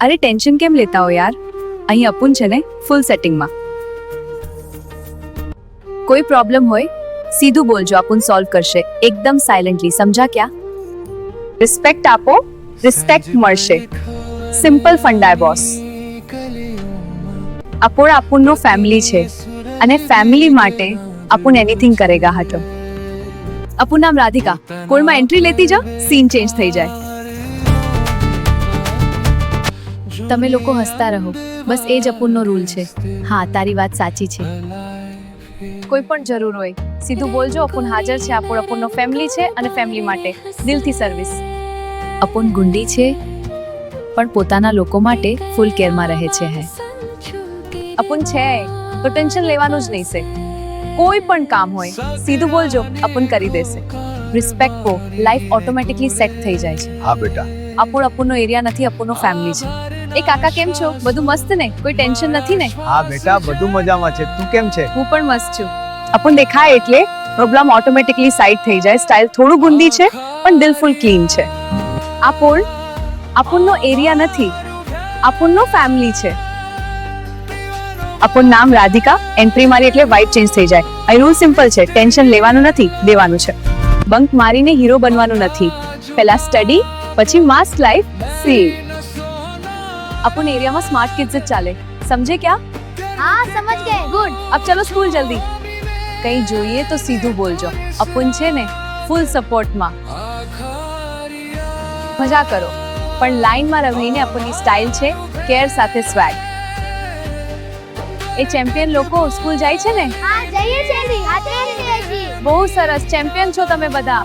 અરે ટેન્શન કેમ લેતા હો યાર, અહીં અપુન છે ને ફૂલ સેટિંગમાં. કોઈ પ્રોબ્લેમ હોય સીધું બોલજો, અપુન સોલ્વ કરશે એકદમ સાયલેન્ટલી. સમજા ક્યાં? રિસ્પેક્ટ આપો, રિસ્પેક્ટ મળશે. સિમ્પલ ફંડા બોસ. અપુન અપુનનો ફેમિલી છે અને ફેમિલી માટે અપુન એનીથિંગ કરેગા હતો. અપુન નામ રાધિકા, કોળમાં એન્ટ્રી લેતી જા, સીન ચેન્જ થઈ જાય. તમે લોકો હસતા રહો, બસ એ જ અપુનનો રૂલ છે. હા, તારી વાત સાચી છે. કોઈ પણ જરૂર હોય સીધું બોલજો, અપુન હાજર છે. અપુનનો ફેમિલી છે અને ફેમિલી માટે દિલથી સર્વિસ. અપુન ગુંડી છે પણ પોતાના લોકો માટે ફૂલ કેરમાં રહે છે. અપુન છે તો ટેન્શન લેવાનું જ નહીં છે. કોઈ પણ કામ હોય સીધું બોલજો, અપુન કરી દેશે. રિસ્પેક્ટ કો, લાઈફ ઓટોમેટિકલી સેટ થઈ જાય છે. હા બેટા. અપુનનો એરિયા નથી, અપુનનો ફેમિલી છે. એ કાકા કેમ છો? બધું મસ્ત ને? કોઈ ટેન્શન નથી ને? હા બેટા, બધું મજામાં છે. તું કેમ છે? હું પણ મસ્ત છું. અપુન દેખાય એટલે પ્રોબ્લેમ ઓટોમેટિકલી સાઈડ થઈ જાય. સ્ટાઇલ થોડું ગુંદી છે પણ દિલ ફૂલ ક્લીન છે. અપુનનો એરિયા નથી, અપુનનો ફેમિલી છે. અપુન નામ રાધિકા, એન્ટ્રી મારી એટલે વાઇબ ચેન્જ થઈ જાય. અહીં રૂલ સિમ્પલ છે, ટેન્શન લેવાનું નથી, દેવાનું છે. બંક મારીને હીરો બનવાનું નથી. પહેલા સ્ટડી, પછી માસ લાઈફ સી. અપુન એરિયામાં સ્માર્ટ કિડ્સ જ ચાલે. સમજે ક્યાં? हाँ समझ गए. ગુડ. અબ ચલો સ્કૂલ જલ્દી. કઈ જોઈએ તો સીધું બોલજો, અપુન છે ને ફૂલ સપોર્ટમાં. મજા કરો પણ લાઈનમાં રહીને. અપુનની સ્ટાઇલ છે કેર સાથે સ્વેગ. એ ચેમ્પિયન લોકો સ્કૂલ જાય છે ને? हाँ जाइए चेरी. आते हैं जी. બહુ સરસ ચેમ્પિયન છો તમે બધા.